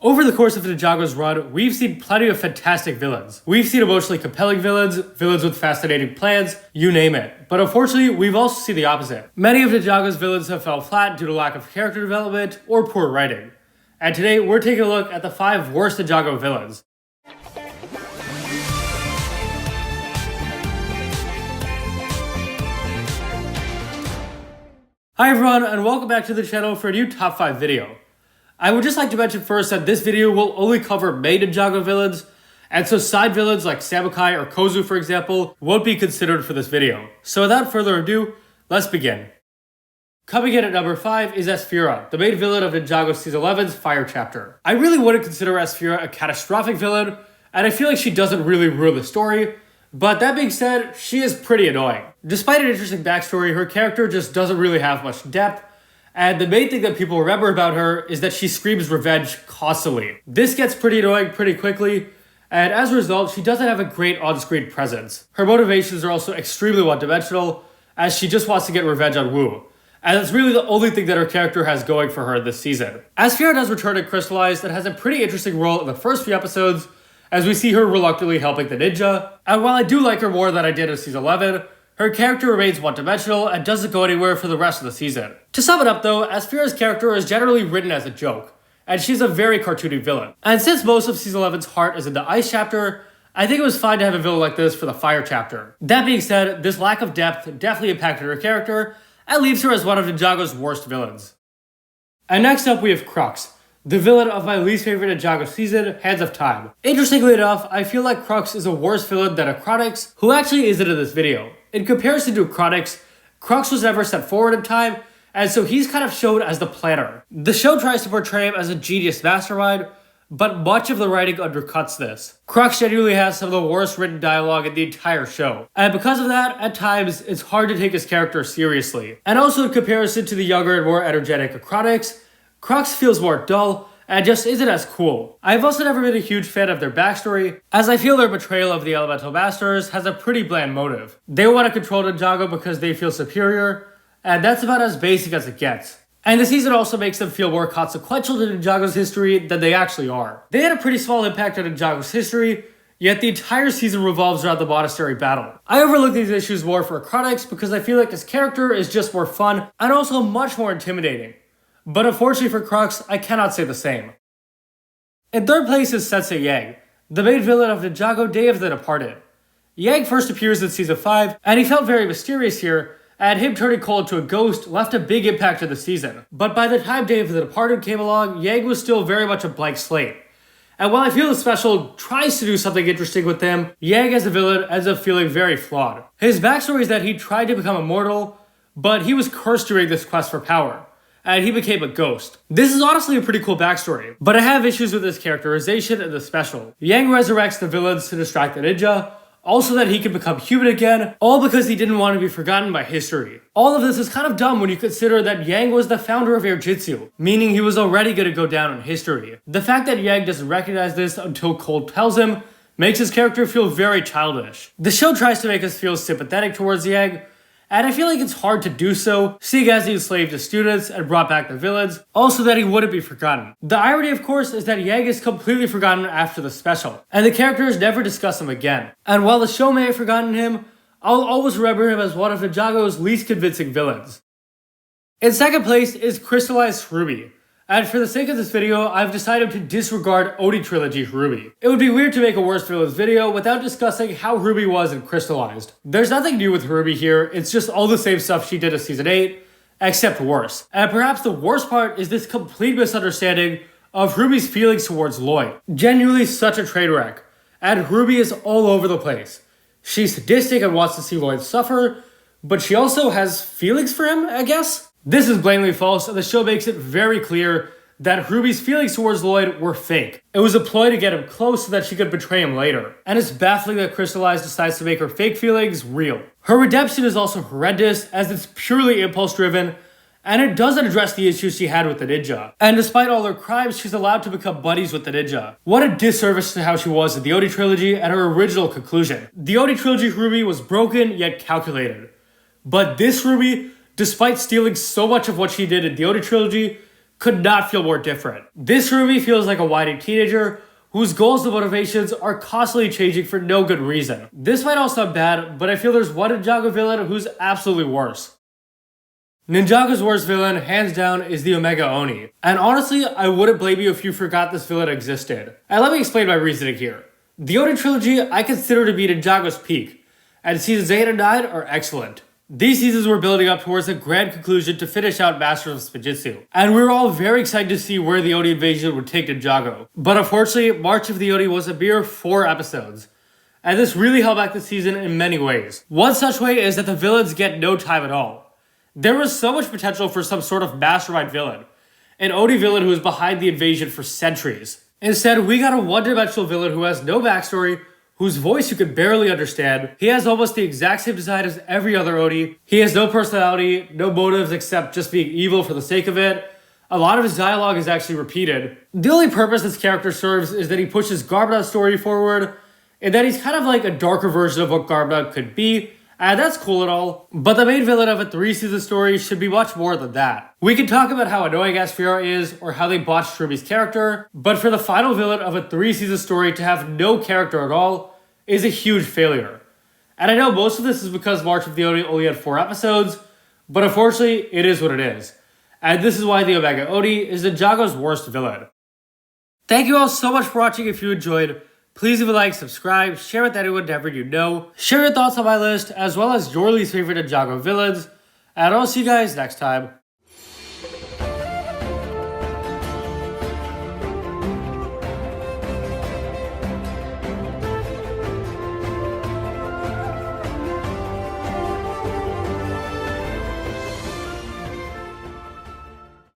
Over the course of Ninjago's run, we've seen plenty of fantastic villains. We've seen emotionally compelling villains, villains with fascinating plans, you name it. But unfortunately, we've also seen the opposite. Many of Ninjago's villains have fell flat due to lack of character development or poor writing. And today, we're taking a look at the 5 worst Ninjago villains. Hi everyone, and welcome back to the channel for a new top 5 video. I would just like to mention first that this video will only cover main Ninjago villains, and so side villains like Samukai or Kozu, for example, won't be considered for this video. So without further ado, let's begin. Coming in at number 5 is Esira, the main villain of Ninjago Season 11's Fire Chapter. I really wouldn't consider Esira a catastrophic villain, and I feel like she doesn't really ruin the story, but that being said, she is pretty annoying. Despite an interesting backstory, her character just doesn't really have much depth, and the main thing that people remember about her is that she screams revenge constantly. This gets pretty annoying pretty quickly, and as a result, she doesn't have a great on-screen presence. Her motivations are also extremely one-dimensional, as she just wants to get revenge on Wu, and that's really the only thing that her character has going for her this season. Esira does return to Crystallized and has a pretty interesting role in the first few episodes, as we see her reluctantly helping the ninja, and while I do like her more than I did in Season 11, her character remains one-dimensional and doesn't go anywhere for the rest of the season. To sum it up though, Esira's character is generally written as a joke, and she's a very cartoony villain. And since most of Season 11's heart is in the Ice chapter, I think it was fine to have a villain like this for the Fire chapter. That being said, this lack of depth definitely impacted her character, and leaves her as one of Ninjago's worst villains. And next up we have Crux, the villain of my least favorite Ninjago season, Hands of Time. Interestingly enough, I feel like Crux is a worse villain than Crux, who actually isn't in this video. In comparison to Crux was never set forward in time, and so he's kind of shown as the planner. The show tries to portray him as a genius mastermind, but much of the writing undercuts this. Crux genuinely has some of the worst written dialogue in the entire show, and because of that, at times, it's hard to take his character seriously. And also in comparison to the younger and more energetic Crux feels more dull, and just isn't as cool. I've also never been a huge fan of their backstory, as I feel their betrayal of the Elemental Masters has a pretty bland motive. They want to control Ninjago because they feel superior, and that's about as basic as it gets. And the season also makes them feel more consequential to Ninjago's history than they actually are. They had a pretty small impact on Ninjago's history, yet the entire season revolves around the monastery battle. I overlook these issues more for Crux because I feel like his character is just more fun, and also much more intimidating. But unfortunately for Crux, I cannot say the same. In third place is Sensei Yang, the main villain of Ninjago Day of the Departed. Yang first appears in Season 5, and he felt very mysterious here, and him turning cold into a ghost left a big impact on the season. But by the time Day of the Departed came along, Yang was still very much a blank slate. And while I feel the special tries to do something interesting with him, Yang as a villain ends up feeling very flawed. His backstory is that he tried to become immortal, but he was cursed during this quest for power, and he became a ghost. This is honestly a pretty cool backstory, but I have issues with his characterization and the special. Yang resurrects the villains to distract the ninja, also that he can become human again, all because he didn't want to be forgotten by history. All of this is kind of dumb when you consider that Yang was the founder of air jitsu, meaning he was already going to go down in history. The fact that Yang doesn't recognize this until Cold tells him makes his character feel very childish. The show tries to make us feel sympathetic towards Yang, and I feel like it's hard to do so, seeing as he enslaved his students and brought back the villains, also that he wouldn't be forgotten. The irony, of course, is that Yang is completely forgotten after the special, and the characters never discuss him again. And while the show may have forgotten him, I'll always remember him as one of Ninjago's least convincing villains. In second place is Crystallized Ruby. And for the sake of this video, I've decided to disregard Oni Trilogy Ruby. It would be weird to make a worst villains video without discussing how Ruby was in Crystallized. There's nothing new with Ruby here, it's just all the same stuff she did in Season 8, except worse. And perhaps the worst part is this complete misunderstanding of Ruby's feelings towards Lloyd. Genuinely such a train wreck, and Ruby is all over the place. She's sadistic and wants to see Lloyd suffer, but she also has feelings for him, I guess? This is blatantly false, and the show makes it very clear that Ruby's feelings towards Lloyd were fake. It was a ploy to get him close so that she could betray him later. And it's baffling that Crystallized decides to make her fake feelings real. Her redemption is also horrendous, as it's purely impulse-driven, and it doesn't address the issues she had with the ninja. And despite all her crimes, she's allowed to become buddies with the ninja. What a disservice to how she was in the Oni Trilogy and her original conclusion. The Oni Trilogy Ruby was broken, yet calculated. But this Ruby, despite stealing so much of what she did in the Oni Trilogy, could not feel more different. This Ruby feels like a whiny teenager whose goals and motivations are constantly changing for no good reason. This might all sound bad, but I feel there's one Ninjago villain who's absolutely worse. Ninjago's worst villain, hands down, is the Omega Oni. And honestly, I wouldn't blame you if you forgot this villain existed. And let me explain my reasoning here. The Oni trilogy I consider to be Ninjago's peak, and seasons 8 and 9 are excellent. These seasons were building up towards a grand conclusion to finish out Masters of Spijitzu, and we were all very excited to see where the Oni invasion would take Ninjago. But unfortunately, March of the Oni was a mere 4 episodes, and this really held back the season in many ways. One such way is that the villains get no time at all. There was so much potential for some sort of mastermind villain, an Oni villain who was behind the invasion for centuries. Instead, we got a one-dimensional villain who has no backstory, whose voice you could barely understand. He has almost the exact same design as every other Oni. He has no personality, no motives except just being evil for the sake of it. A lot of his dialogue is actually repeated. The only purpose this character serves is that he pushes Garbnut's story forward, and that he's kind of like a darker version of what Garbnut could be, and that's cool and all, but the main villain of a 3-season story should be much more than that. We can talk about how annoying Esira is, or how they botched Ruby's character, but for the final villain of a 3-season story to have no character at all is a huge failure. And I know most of this is because March of the Oni only had 4 episodes, but unfortunately, it is what it is. And this is why the Omega Oni is Ninjago's worst villain. Thank you all so much for watching. If you enjoyed, please leave a like, subscribe, share with anyone whenever you know. Share your thoughts on my list, as well as your least favorite Ninjago villains. And I'll see you guys next time.